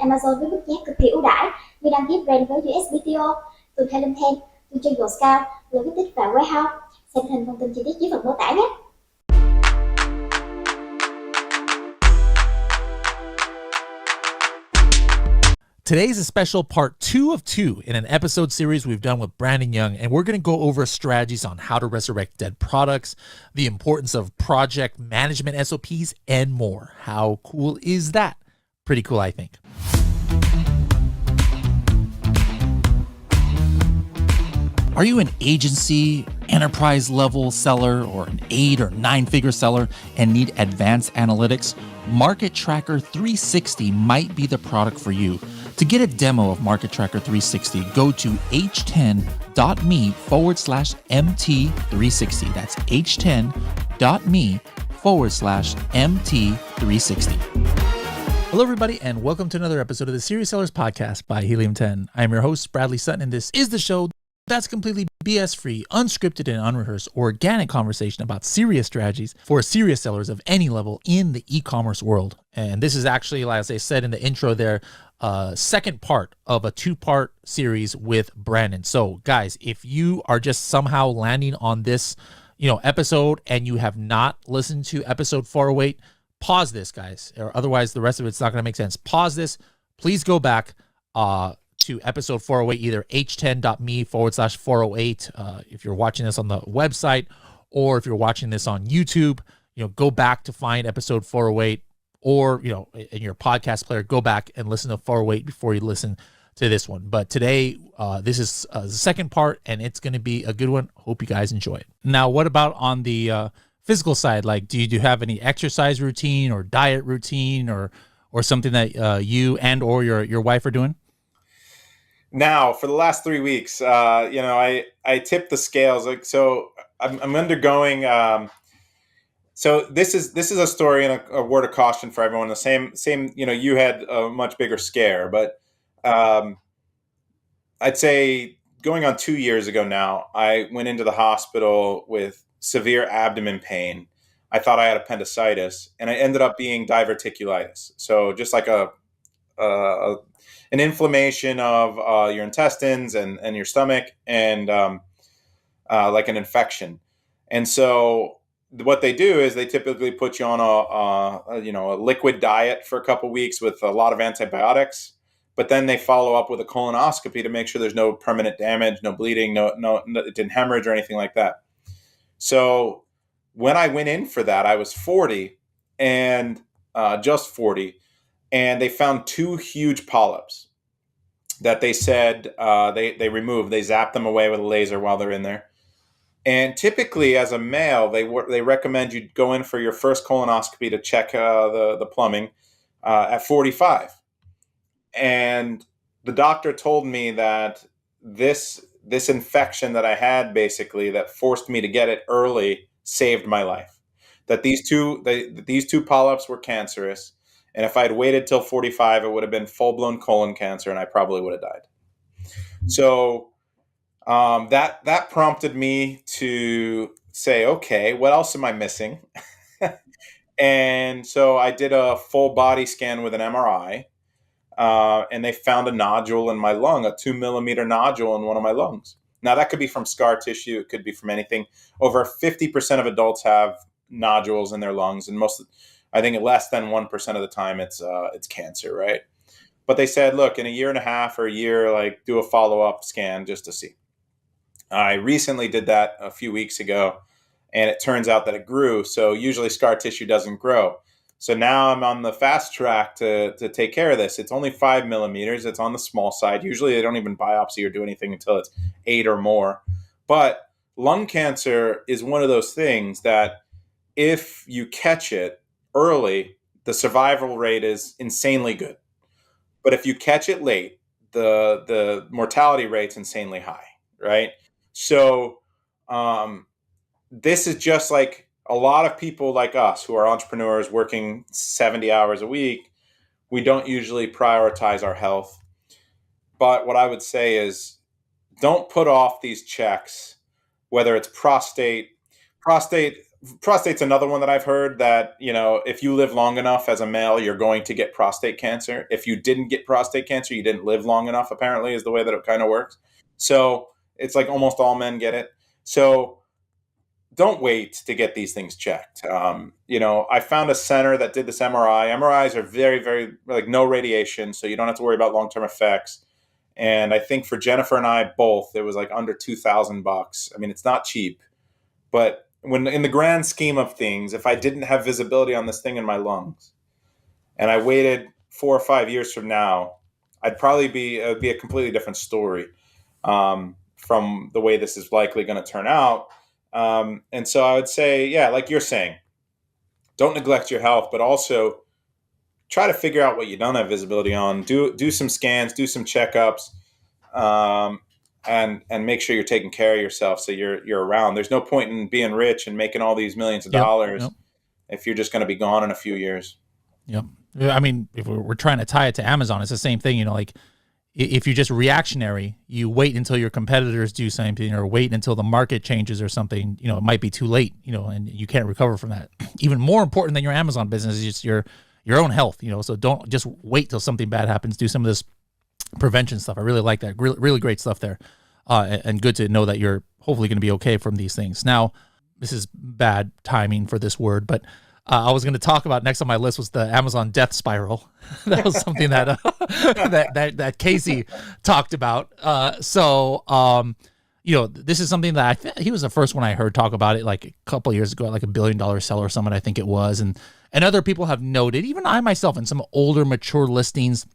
Amazon với mức giá cực kỳ ưu đãi như đăng ký brand với USPTO, tuần theo link thêm, tuần trên Scout, logistics và warehouse. Xem hình thông tin chi tiết dưới phần mô tả nhé. Today is a special part 2 of 2 in an episode series we've done with Brandon Young, and we're going to go over strategies on how to resurrect dead products, the importance of project management SOPs, and more. How cool is that? Pretty cool, I think. Are you an agency, enterprise level seller, or an 8 or 9-figure seller and need advanced analytics? Market Tracker 360 might be the product for you. To get a demo of Market Tracker 360, go to h10.me/MT360. That's h10.me/MT360. Hello, everybody, and welcome to another episode of the Serious Sellers Podcast by Helium 10. I'm your host, Bradley Sutton, and this is the show that's completely BS-free, unscripted, and unrehearsed, organic conversation about serious strategies for serious sellers of any level in the e-commerce world. And this is actually, as I said in the intro there, second part of a 2-part series with Brandon. So, guys, if you are just somehow landing on this, episode and you have not listened to episode 408, pause this, guys, or otherwise the rest of it's not going to make sense. Pause this. Please go back to episode 408, either h10.me/408. If you're watching this on the website, or if you're watching this on YouTube, go back to find episode 408, or, in your podcast player, go back and listen to 408 before you listen to this one. But today, this is the second part, and it's going to be a good one. Hope you guys enjoy it. Now, what about on the physical side? Like, do you have any exercise routine or diet routine or something that you and or your wife are doing? Now, for the last 3 weeks, I tipped the scales. I'm undergoing. So this is a story and a word of caution for everyone. The same. You had a much bigger scare, but I'd say going on 2 years ago now, I went into the hospital with severe abdomen pain. I thought I had appendicitis, and it ended up being diverticulitis. So just like an inflammation of your intestines and your stomach, and like an infection. And so what they do is they typically put you on a liquid diet for a couple weeks with a lot of antibiotics, but then they follow up with a colonoscopy to make sure there's no permanent damage, no bleeding, no it didn't hemorrhage or anything like that. So when I went in for that, I was 40 and just 40. And they found 2 huge polyps that they said they removed. They zapped them away with a laser while they're in there. And typically, as a male, they recommend you go in for your first colonoscopy to check the plumbing at 45. And the doctor told me that this infection that I had, basically, that forced me to get it early, saved my life. That these two polyps were cancerous. And if I had waited till 45, it would have been full-blown colon cancer, and I probably would have died. So that prompted me to say, okay, what else am I missing? And so I did a full body scan with an MRI, and they found a nodule in my lung, a 2-millimeter nodule in one of my lungs. Now, that could be from scar tissue. It could be from anything. Over 50% of adults have nodules in their lungs, and I think less than 1% of the time it's cancer, right? But they said, look, in a year and a half or a year, do a follow-up scan just to see. I recently did that a few weeks ago, and it turns out that it grew. So usually scar tissue doesn't grow. So now I'm on the fast track to take care of this. It's only 5 millimeters. It's on the small side. Usually they don't even biopsy or do anything until it's 8 or more. But lung cancer is one of those things that if you catch it early, the survival rate is insanely good. But if you catch it late, the mortality rate's insanely high, right? So this is just like a lot of people like us who are entrepreneurs working 70 hours a week. We don't usually prioritize our health. But what I would say is don't put off these checks, whether it's prostate. Prostate, prostate's another one that I've heard that, if you live long enough as a male, you're going to get prostate cancer. If you didn't get prostate cancer, you didn't live long enough, apparently, is the way that it kind of works. So it's like almost all men get it. So don't wait to get these things checked. I found a center that did this MRI. MRIs are very, very, like, no radiation, so you don't have to worry about long-term effects. And I think for Jennifer and I both, it was like under $2,000. I mean, it's not cheap, but when in the grand scheme of things, if I didn't have visibility on this thing in my lungs and I waited 4 or 5 years from now, it would be a completely different story from the way this is likely going to turn out. And so I would say, yeah, like you're saying, don't neglect your health, but also try to figure out what you don't have visibility on. Do some scans, do some checkups, and make sure you're taking care of yourself so you're around. There's no point in being rich and making all these millions of dollars if you're just going to be gone in a few years. Yep. I mean, if we're trying to tie it to Amazon, it's the same thing. Like if you're just reactionary, you wait until your competitors do something or wait until the market changes or something, it might be too late, and you can't recover from that. Even more important than your Amazon business is just your own health, so don't just wait till something bad happens. Do some of this prevention stuff. I really like that. Really great stuff there. And good to know that you're hopefully going to be okay from these things. Now, this is bad timing for this word, but I was going to talk about next on my list was the Amazon death spiral. That was something that that Casey talked about. This is something that he was the first one I heard talk about it like a couple of years ago, like $1 billion seller summit, I think it was. And other people have noted, even I myself, in some older mature listings,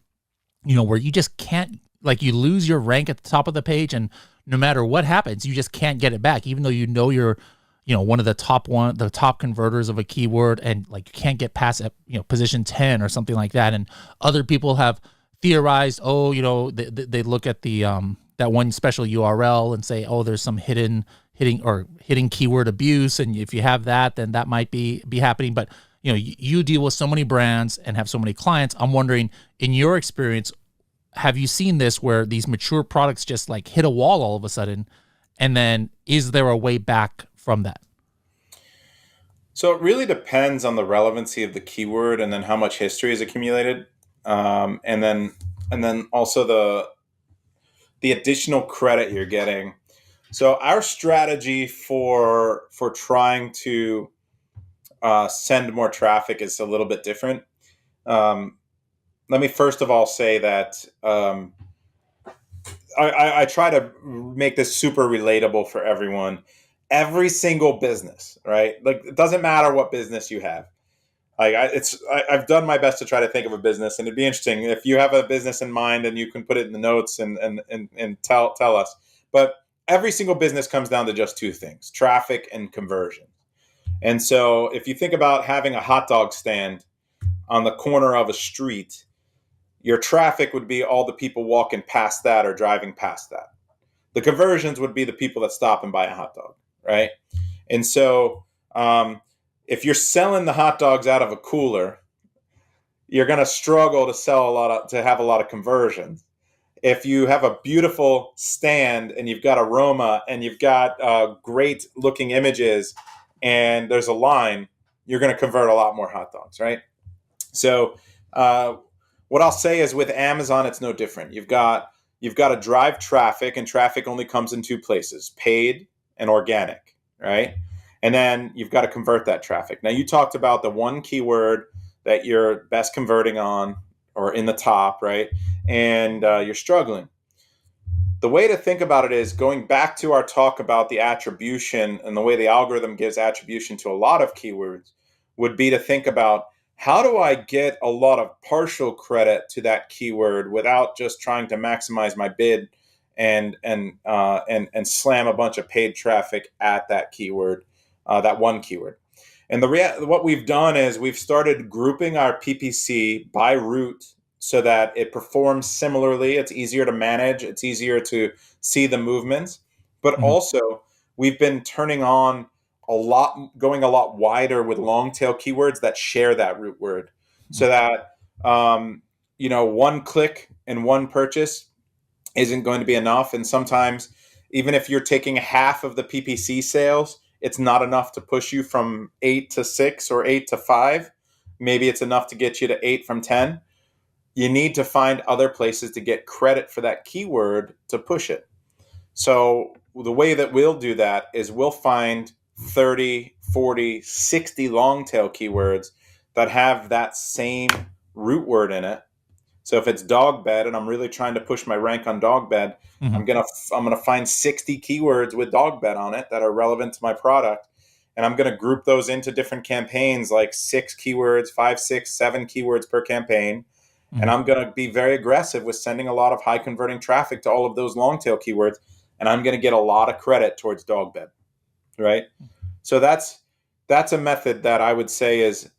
where you just can't, like, you lose your rank at the top of the page, and no matter what happens, you just can't get it back, even though you're one of the top converters of a keyword, and like you can't get past position 10 or something like that. And other people have theorized, they look at the that one special URL and say, there's some hidden keyword abuse, and if you have that, then that might be happening. But you deal with so many brands and have so many clients. I'm wondering, in your experience, have you seen this where these mature products just like hit a wall all of a sudden, and then is there a way back from that? So it really depends on the relevancy of the keyword, and then how much history is accumulated, and then also the additional credit you're getting. So our strategy for trying to send more traffic is a little bit different. Let me first of all say that I try to make this super relatable for everyone. Every single business, right? Like, it doesn't matter what business you have. Like, I've done my best to try to think of a business, and it'd be interesting if you have a business in mind, and you can put it in the notes and tell us. But every single business comes down to just two things: traffic and conversion. And so, if you think about having a hot dog stand on the corner of a street, your traffic would be all the people walking past that or driving past that. The conversions would be the people that stop and buy a hot dog, right? And so if you're selling the hot dogs out of a cooler, you're going to struggle to have a lot of conversions. If you have a beautiful stand and you've got aroma and you've got great looking images and there's a line, you're going to convert a lot more hot dogs, right? So what I'll say is, with Amazon, it's no different. You've got to drive traffic, and traffic only comes in two places: paid and organic, right? And then you've got to convert that traffic. Now, you talked about the one keyword that you're best converting on, or in the top, right? And you're struggling. The way to think about it is, going back to our talk about the attribution and the way the algorithm gives attribution to a lot of keywords, would be to think about, how do I get a lot of partial credit to that keyword without just trying to maximize my bid and slam a bunch of paid traffic at that keyword, that one keyword? And what we've done is we've started grouping our PPC by route so that it performs similarly. It's easier to manage. It's easier to see the movements. But also, we've been going a lot wider with long tail keywords that share that root word, so that one click and one purchase isn't going to be enough. And sometimes, even if you're taking half of the PPC sales, it's not enough to push you from 8 to 6 or 8 to 5. Maybe it's enough to get you to 8 from 10. You need to find other places to get credit for that keyword to push it. So the way that we'll do that is we'll find 30, 40, 60 long tail keywords that have that same root word in it. So if it's dog bed and I'm really trying to push my rank on dog bed, I'm gonna find 60 keywords with dog bed on it that are relevant to my product. And I'm gonna group those into different campaigns, like 6 keywords, 5, 6, 7 keywords per campaign. And I'm gonna be very aggressive with sending a lot of high converting traffic to all of those long tail keywords. And I'm gonna get a lot of credit towards dog bed, right? So that's a method that I would say is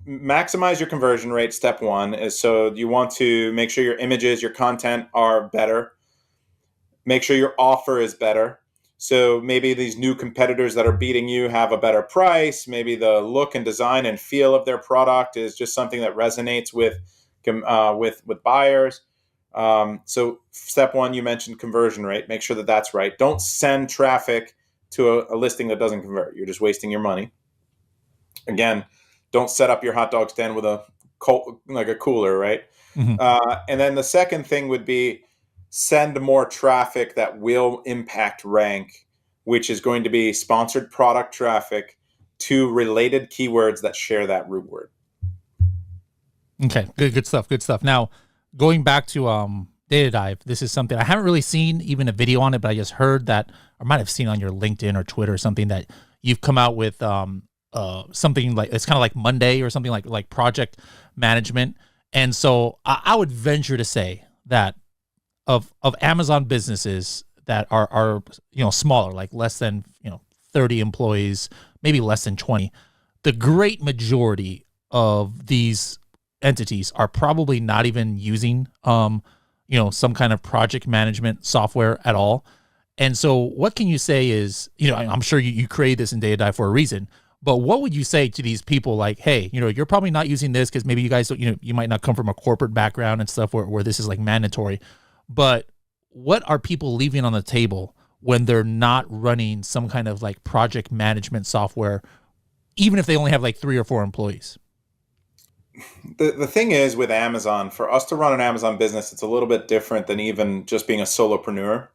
maximize your conversion rate. Step one is, so you want to make sure your images, your content are better. Make sure your offer is better. So maybe these new competitors that are beating you have a better price. Maybe the look and design and feel of their product is just something that resonates with buyers. So step one, you mentioned conversion rate. Make sure that that's right. Don't send traffic to a listing that doesn't convert. You're just wasting your money. Again, don't set up your hot dog stand with a cooler, right? And then the second thing would be send more traffic that will impact rank, which is going to be sponsored product traffic to related keywords that share that root word. Okay, good stuff. Now, going back to data dive, this is something I haven't really seen even a video on it, but I just heard that, or might have seen on your LinkedIn or Twitter or something, that you've come out with something like, it's kind of like Monday or something like project management. And so I would venture to say that of Amazon businesses that are smaller, like less than 30 employees, maybe less than 20, the great majority of these entities are probably not even using some kind of project management software at all. And so what can you say is, I'm sure you created this in Data Dive for a reason, but what would you say to these people like, hey, you're probably not using this because maybe you guys don't, you might not come from a corporate background and stuff where this is like mandatory, but what are people leaving on the table when they're not running some kind of like project management software, even if they only have like 3 or 4 employees? The thing is with Amazon, for us to run an Amazon business, it's a little bit different than even just being a solopreneur.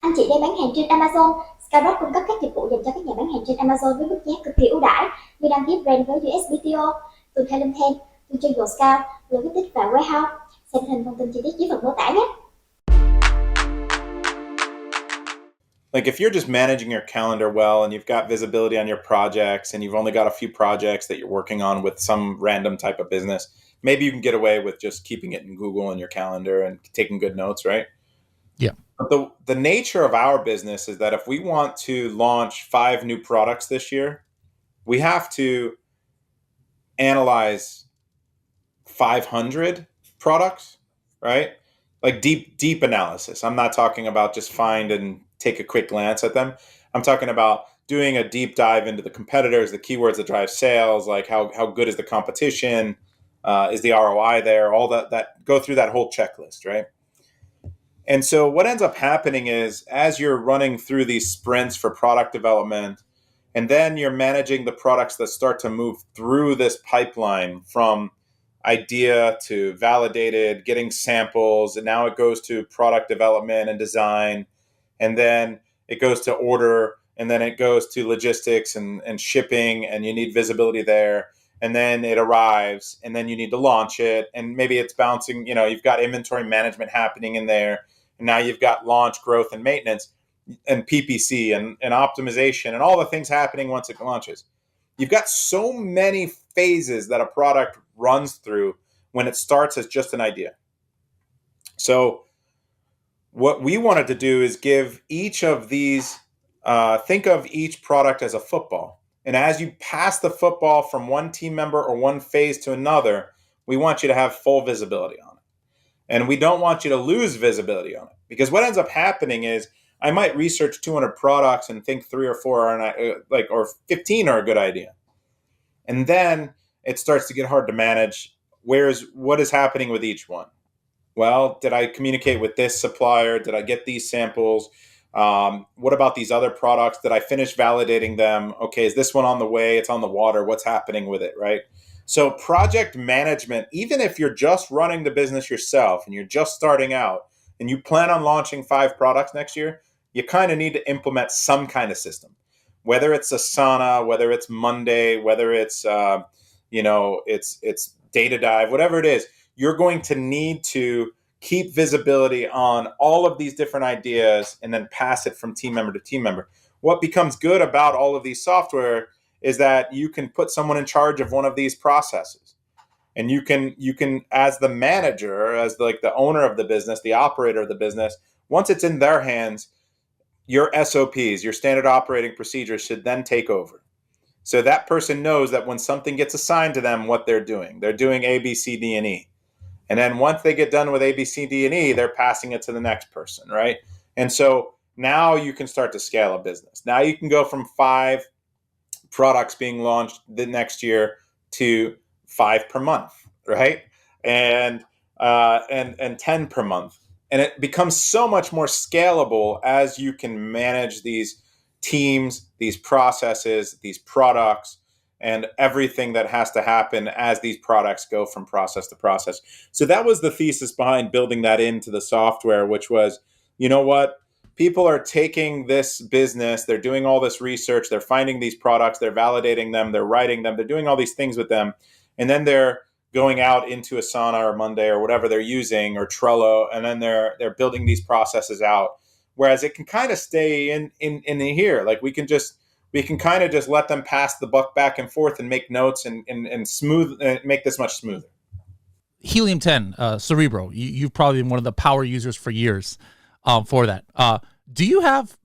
Anh chị đang bán hàng trên Amazon. Skyrock cung cấp các dịch vụ dành cho các nhà bán hàng trên Amazon với mức giá cực kỳ ưu đãi như đăng ký brand với USPTO, từ theo trên, từ trên Scout, logistics và warehouse. Xem hình thông tin chi tiết dưới phần mô tả nhé. Like if you're just managing your calendar well and you've got visibility on your projects and you've only got a few projects that you're working on with some random type of business, maybe you can get away with just keeping it in Google in your calendar and taking good notes, right? Yeah. But the nature of our business is that if we want to launch 5 new products this year, we have to analyze 500 products, right? Like deep analysis. I'm not talking about just find and take a quick glance at them. I'm talking about doing a deep dive into the competitors, the keywords that drive sales, like how good is the competition, is the ROI there, all that go through that whole checklist, right? And so what ends up happening is as you're running through these sprints for product development, and then you're managing the products that start to move through this pipeline from idea to validated, getting samples, and now it goes to product development and design, and then it goes to order, and then it goes to logistics and shipping, and you need visibility there, and then it arrives, and then you need to launch it, and maybe it's bouncing, you've got inventory management happening in there, and now you've got launch, growth, and maintenance, and PPC, and optimization, and all the things happening once it launches. You've got so many phases that a product runs through when it starts as just an idea. So what we wanted to do is give each of these, think of each product as a football. And as you pass the football from one team member or one phase to another, we want you to have full visibility on it. And we don't want you to lose visibility on it. Because what ends up happening is I might research 200 products and think 3 or 4 are or 15 are a good idea. And then it starts to get hard to manage. What is happening with each one? Well, did I communicate with this supplier? Did I get these samples? What about these other products? Did I finish validating them? Okay, is this one on the way? It's on the water. What's happening with it, right? So project management, even if you're just running the business yourself and you're just starting out and you plan on launching 5 products next year, you kind of need to implement some kind of system, whether it's Asana, whether it's Monday, whether it's, it's Data Dive, whatever it is. You're going to need to keep visibility on all of these different ideas and then pass it from team member to team member. What becomes good about all of these software is that you can put someone in charge of one of these processes. And you can, as the manager, as like the owner of the business, the operator of the business, once it's in their hands, your SOPs, your standard operating procedures should then take over. So that person knows that when something gets assigned to them, what they're doing A, B, C, D, and E. And then once they get done with A, B, C, D, and E, they're passing it to the next person, right? And so now you can start to scale a business. Now you can go from 5 products being launched the next year to 5 per month, right? And 10 per month. And it becomes so much more scalable as you can manage these teams, these processes, these products, and everything that has to happen as these products go from process to process. So that was the thesis behind building that into the software, which was, you know what? People are taking this business, they're doing all this research, they're finding these products, they're validating them, they're writing them, they're doing all these things with them, and then they're going out into Asana or Monday or whatever they're using, or Trello, and then they're building these processes out. Whereas it can kind of stay in here. Like we can kind of just let them pass the buck back and forth and make notes and smooth make this much smoother. Helium 10, Cerebro, you've probably been one of the power users for years for that. Do you have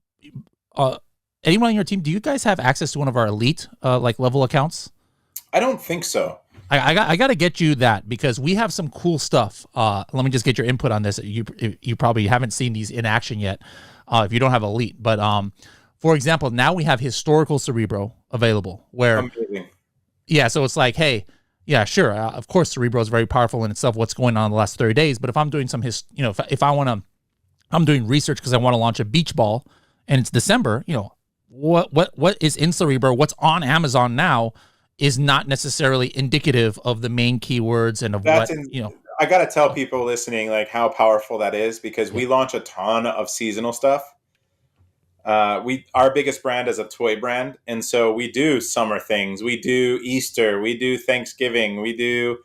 anyone on your team? Do you guys have access to one of our elite level accounts? I don't think so. I got to get you that, because we have some cool stuff. Let me just get your input on this. You probably haven't seen these in action yet if you don't have elite. But for example, now we have historical Cerebro available. Where, amazing. Yeah, so it's like, hey, yeah, sure. Of course, Cerebro is very powerful in itself. What's going on in the last 30 days? But if I'm doing some if I want to, I'm doing research because I want to launch a beach ball and it's December. What is in Cerebro? What's on Amazon now is not necessarily indicative of the main keywords and of I got to tell people listening like how powerful that is, because we launch a ton of seasonal stuff. Our biggest brand is a toy brand, and so we do summer things. We do Easter, we do Thanksgiving, we do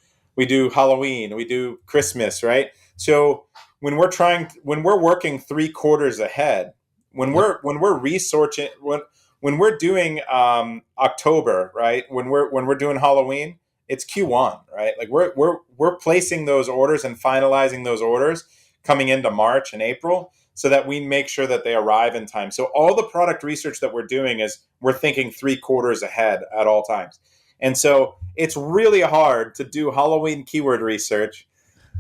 Halloween, we do Christmas, right? So when we're working 3 quarters ahead, when we're researching, when we're doing October, right? When we're doing Halloween, it's Q1, right? Like we're placing those orders and finalizing those orders coming into March and April, so that we make sure that they arrive in time. So all the product research that we're doing is we're thinking 3 quarters ahead at all times. And so it's really hard to do Halloween keyword research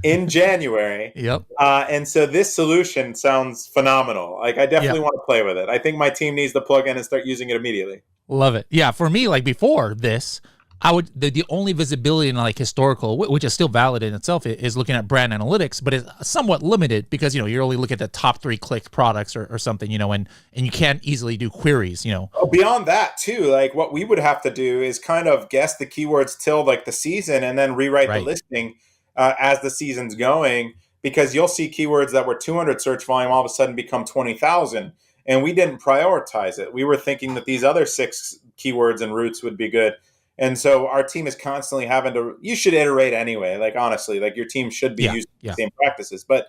in January. Yep. And so this solution sounds phenomenal. Like I definitely want to play with it. I think my team needs the plugin and start using it immediately. Love it. Yeah. For me, like before this, I would the only visibility in like historical, which is still valid in itself, is looking at brand analytics, but it's somewhat limited because you're only looking at the top 3 clicked products or something, and you can't easily do queries. Oh, beyond that too, like what we would have to do is kind of guess the keywords till like the season and then rewrite the listing as the season's going, because you'll see keywords that were 200 search volume all of a sudden become 20,000, and we didn't prioritize it. We were thinking that these other 6 keywords and routes would be good. And so our team is constantly having to, you should iterate anyway. Like, honestly, like your team should be using the same practices. But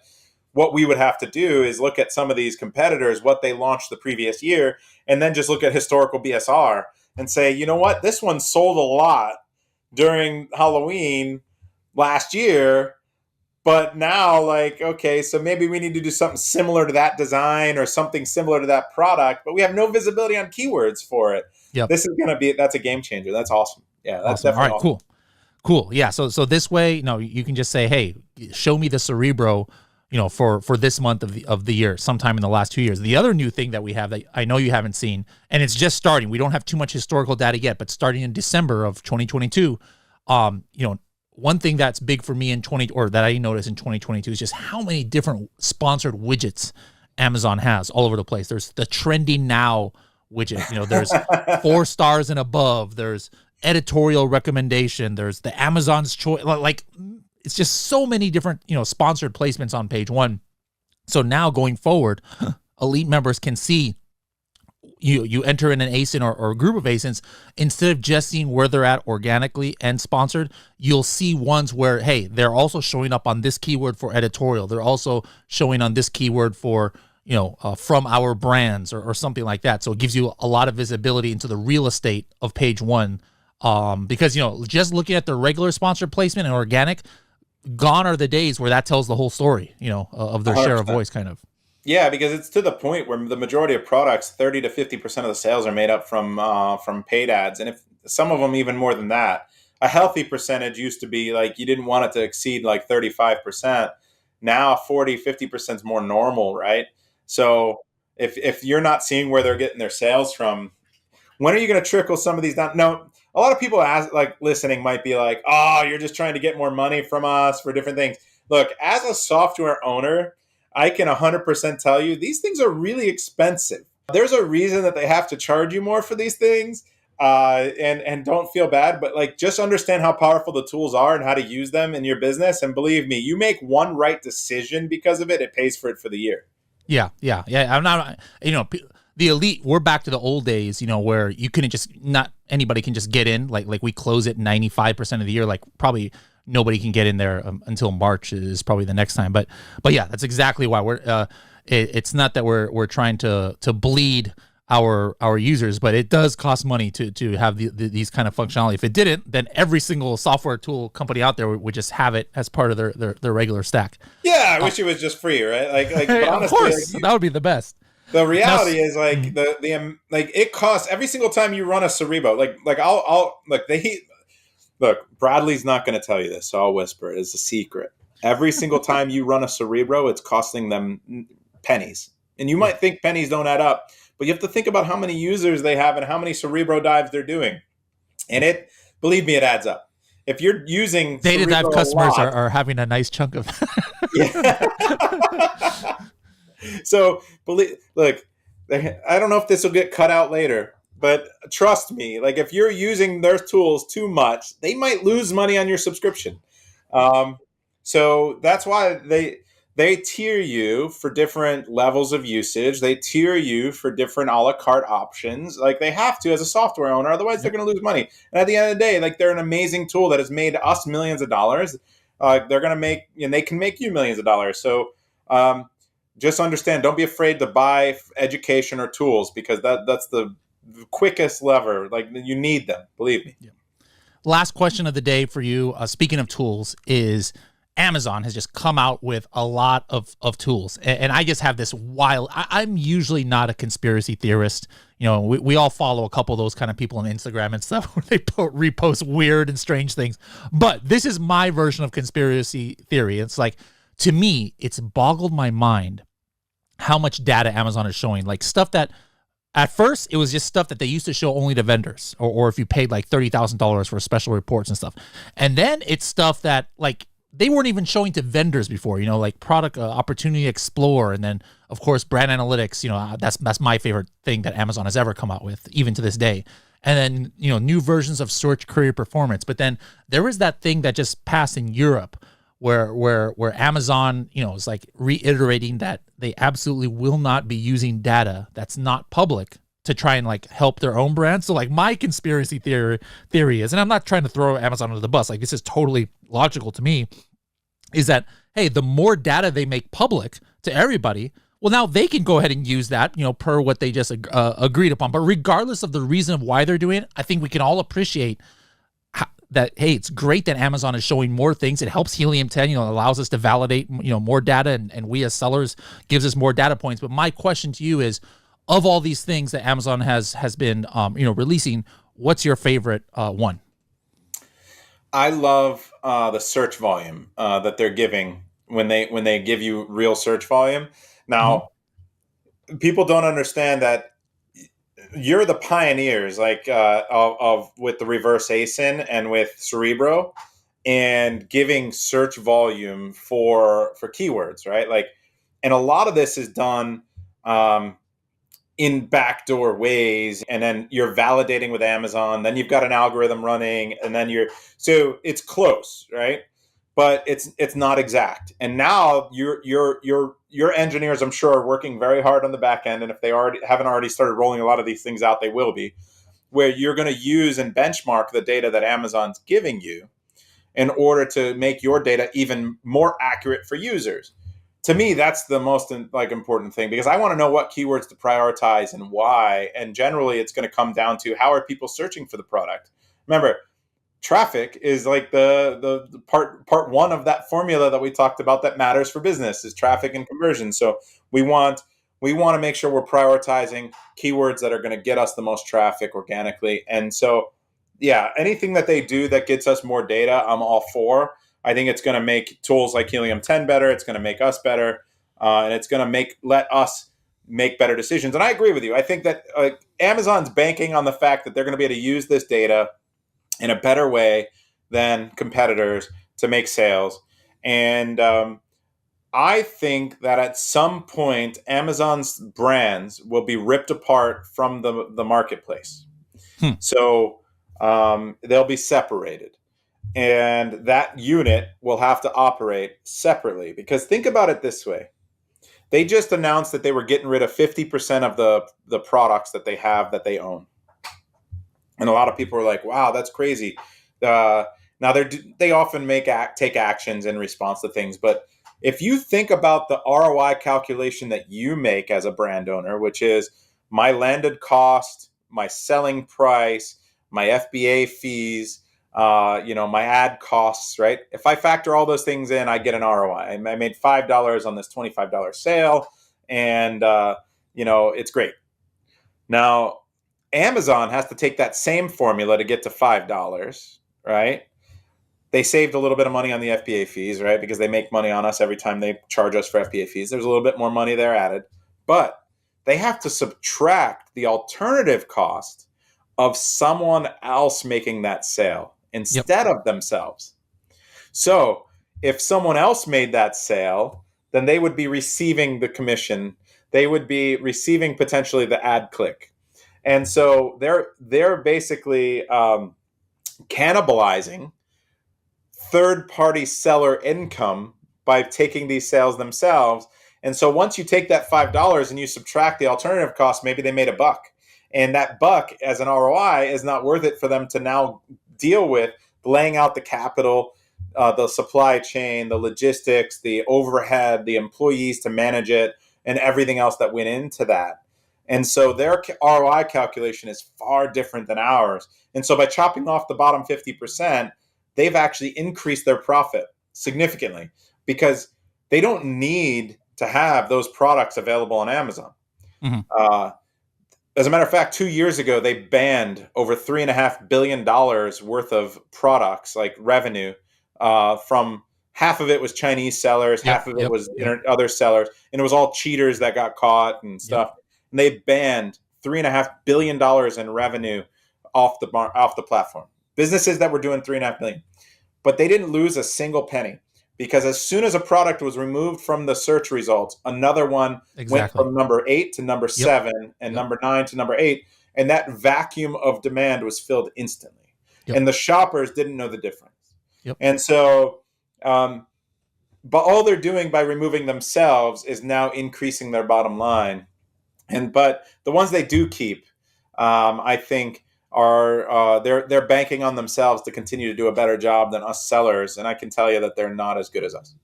what we would have to do is look at some of these competitors, what they launched the previous year, and then just look at historical BSR and say, you know what, this one sold a lot during Halloween last year, but now like, okay, so maybe we need to do something similar to that design or something similar to that product, but we have no visibility on keywords for it. Yep. This is going to that's a game changer. That's awesome. Yeah, that's awesome. definitely all right. awesome. Cool. Yeah. So this way, you can just say, hey, show me the Cerebro, for this month of the year, sometime in the last 2 years. The other new thing that we have that I know you haven't seen, and it's just starting. We don't have too much historical data yet, but starting in December of 2022, one thing that's big for me that I noticed in 2022 is just how many different sponsored widgets Amazon has all over the place. There's the trending now widget. There's 4 stars and above. There's editorial recommendation. There's the Amazon's choice. Like, it's just so many different, sponsored placements on page 1. So now going forward, elite members can see you enter in an ASIN or a group of ASINs. Instead of just seeing where they're at organically and sponsored, you'll see ones where, hey, they're also showing up on this keyword for editorial. They're also showing on this keyword for, from our brands or something like that. So it gives you a lot of visibility into the real estate of page 1. Because, just looking at the regular sponsored placement and organic, gone are the days where that tells the whole story, of their 100%. Share of voice kind of. Yeah, because it's to the point where the majority of products, 30 to 50% of the sales are made up from paid ads. And if some of them even more than that, a healthy percentage used to be like, you didn't want it to exceed like 35%. Now 40, 50% is more normal, right? So if you're not seeing where they're getting their sales from, when are you going to trickle some of these down? No, a lot of people listening might be like, oh, you're just trying to get more money from us for different things. Look, as a software owner, I can 100% tell you these things are really expensive. There's a reason that they have to charge you more for these things, and don't feel bad, but just understand how powerful the tools are and how to use them in your business. And believe me, you make one right decision because of it, it pays for it for the year. Yeah. I'm not, the elite, we're back to the old days, where you couldn't not anybody can just get in. Like we close it 95% of the year, probably nobody can get in there until March is probably the next time. But yeah, that's exactly why we're. It's not that we're trying to bleed our users, but it does cost money to have these kind of functionality. If it didn't, then every single software tool company out there would just have it as part of their regular stack. Yeah, I wish it was just free, right? But honestly, of course, that would be the best. The reality is it costs every single time you run a Cerebro. Look, Bradley's not going to tell you this, so I'll whisper it. It's a secret. Every single time you run a Cerebro, it's costing them pennies. And you might think pennies don't add up, but you have to think about how many users they have and how many Cerebro dives they're doing. And believe me, it adds up. If you're using data dive customers are having a nice chunk of yeah. So, look, I don't know if this will get cut out later, but trust me, if you're using their tools too much, they might lose money on your subscription. So that's why they tier you for different levels of usage. They tier you for different a la carte options. They have to as a software owner, otherwise they're going to lose money. And at the end of the day, they're an amazing tool that has made us millions of dollars. They're going to make, and they can make you millions of dollars. So just understand, don't be afraid to buy education or tools, because that's the quickest lever. You need them, believe me. Yeah. Last question of the day for you, speaking of tools, is Amazon has just come out with a lot of tools. And I just have this wild, I'm usually not a conspiracy theorist. We all follow a couple of those kind of people on Instagram and stuff where they repost weird and strange things. But this is my version of conspiracy theory. It's to me, it's boggled my mind how much data Amazon is showing. Stuff that at first it was just stuff that they used to show only to vendors, or if you paid $30,000 for special reports and stuff. And then it's stuff that they weren't even showing to vendors before, product opportunity explore. And then of course, brand analytics, that's my favorite thing that Amazon has ever come out with, even to this day. And then, new versions of search query performance. But then there is that thing that just passed in Europe where Amazon, is reiterating that they absolutely will not be using data that's not public to try and help their own brand. So my conspiracy theory is, and I'm not trying to throw Amazon under the bus, this is totally logical to me, is that, hey, the more data they make public to everybody, well, now they can go ahead and use that, per what they just agreed upon. But regardless of the reason of why they're doing it, I think we can all appreciate that, hey, it's great that Amazon is showing more things. It helps Helium 10, allows us to validate, more data, and we as sellers gives us more data points. But my question to you is, of all these things that Amazon has been, releasing, what's your favorite one? I love the search volume that they're giving when they give you real search volume. Now, people don't understand that you're the pioneers, of with the reverse ASIN and with Cerebro, and giving search volume for keywords, right? And a lot of this is done in backdoor ways, and then you're validating with Amazon. Then you've got an algorithm running, and then so it's close, right? But it's not exact. And now your engineers, I'm sure, are working very hard on the back end. And if they haven't already started rolling a lot of these things out, they will be, where you're going to use and benchmark the data that Amazon's giving you in order to make your data even more accurate for users. To me, that's the most important thing, because I want to know what keywords to prioritize and why. And generally, it's going to come down to, how are people searching for the product? Remember, traffic is like the part one of that formula that we talked about that matters for business, is traffic and conversion. So we want to make sure we're prioritizing keywords that are going to get us the most traffic organically. And so, yeah, anything that they do that gets us more data, I'm all for. I think it's going to make tools like Helium 10 better. It's going to make us better, and it's going to let us make better decisions. And I agree with you. I think that Amazon's banking on the fact that they're going to be able to use this data in a better way than competitors to make sales. And I think that at some point, Amazon's brands will be ripped apart from the marketplace. So they'll be separated. And that unit will have to operate separately. Because think about it this way. They just announced that they were getting rid of 50% of the products that they have that they own. And a lot of people are like, wow, that's crazy. Now, they often take actions in response to things. But if you think about the ROI calculation that you make as a brand owner, which is my landed cost, my selling price, my FBA fees, my ad costs, right? If I factor all those things in, I get an ROI. I made $5 on this $25 sale, and it's great. Now, Amazon has to take that same formula to get to $5, right? They saved a little bit of money on the FBA fees, right? Because they make money on us every time they charge us for FBA fees. There's a little bit more money there added, but they have to subtract the alternative cost of someone else making that sale instead of themselves. So if someone else made that sale, then they would be receiving the commission. They would be receiving potentially the ad click. And so they're basically cannibalizing third-party seller income by taking these sales themselves. And so once you take that $5 and you subtract the alternative cost, maybe they made $1. And that $1 as an ROI is not worth it for them to now deal with laying out the capital, the supply chain, the logistics, the overhead, the employees to manage it, and everything else that went into that. And so their ROI calculation is far different than ours. And so by chopping off the bottom 50%, they've actually increased their profit significantly, because they don't need to have those products available on Amazon. Mm-hmm. As a matter of fact, 2 years ago, they banned over $3.5 billion worth of products, like revenue, from half of it was Chinese sellers, half of it was other sellers, and it was all cheaters that got caught and stuff. And they banned $3.5 billion in revenue off the platform. Businesses that were doing $3.5 billion, but they didn't lose a single penny, because as soon as a product was removed from the search results, another one went from number 8 to number 7 and number 9 to number 8, and that vacuum of demand was filled instantly. And the shoppers didn't know the difference. And so, but all they're doing by removing themselves is now increasing their bottom line. But the ones they do keep, I think, are they're banking on themselves to continue to do a better job than us sellers, and I can tell you that they're not as good as us.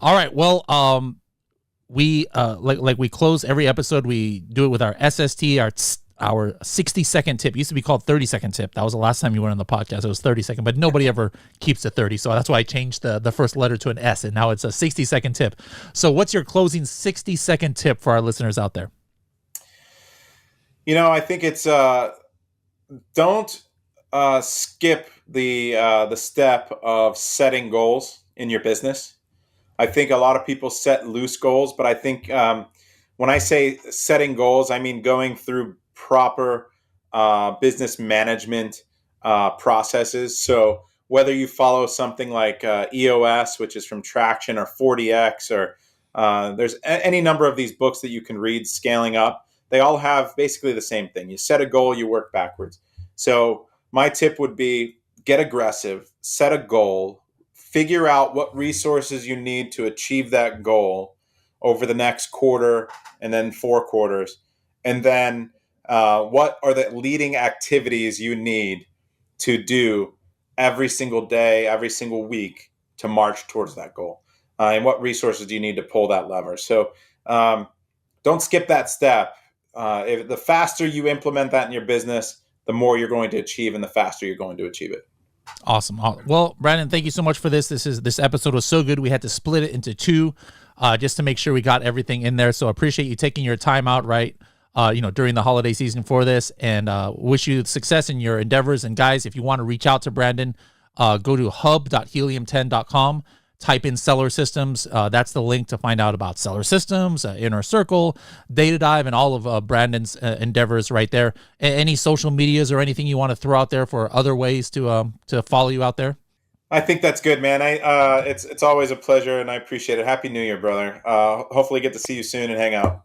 All right. Well, we like we close every episode, we do it with our SST, our 60-second tip. It used to be called 30-second tip. That was the last time you went on the podcast. It was 30-second, but nobody ever keeps it 30. So that's why I changed the first letter to an S, and now it's a 60-second tip. So what's your closing 60-second tip for our listeners out there? I think it's don't skip the step of setting goals in your business. I think a lot of people set loose goals, but I think when I say setting goals, I mean going through proper business management processes. So whether you follow something like EOS, which is from Traction, or 40X, or There's any number of these books that you can read, scaling up. They all have basically the same thing. You set a goal, you work backwards. So my tip would be get aggressive, set a goal, figure out what resources you need to achieve that goal over the next quarter and then 4 quarters. And then what are the leading activities you need to do every single day, every single week to march towards that goal? And what resources do you need to pull that lever? So don't skip that step. If the faster you implement that in your business, the more you're going to achieve and the faster you're going to achieve it. Awesome. Well, Brandon, thank you so much for this. This episode was so good. We had to split it into 2 just to make sure we got everything in there. So appreciate you taking your time out, right? During the holiday season for this, and wish you success in your endeavors. And guys, if you want to reach out to Brandon, go to hub.helium10.com. Type in Seller Systems. That's the link to find out about Seller Systems, Inner Circle, Data Dive, and all of Brandon's endeavors right there. Any social medias or anything you want to throw out there for other ways to follow you out there? I think that's good, man. It's always a pleasure, and I appreciate it. Happy New Year, brother. Hopefully get to see you soon and hang out.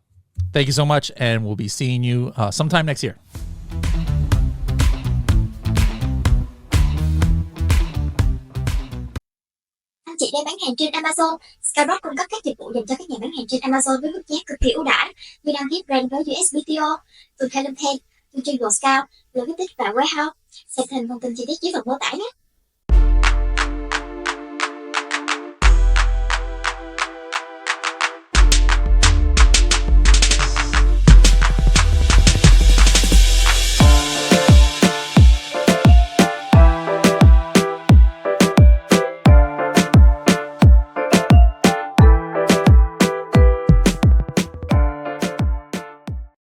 Thank you so much, and we'll be seeing you sometime next year. Anh chị đang bán hàng trên Amazon. Skyrock cung cấp các dịch vụ dành cho các nhà bán hàng trên Amazon với mức giá cực kỳ ưu đãi như đăng ký brand với USPTO, từ kênh, chương trình Scout, logistics và warehouse. Xem thêm thông tin chi tiết dưới phần mô tả nhé.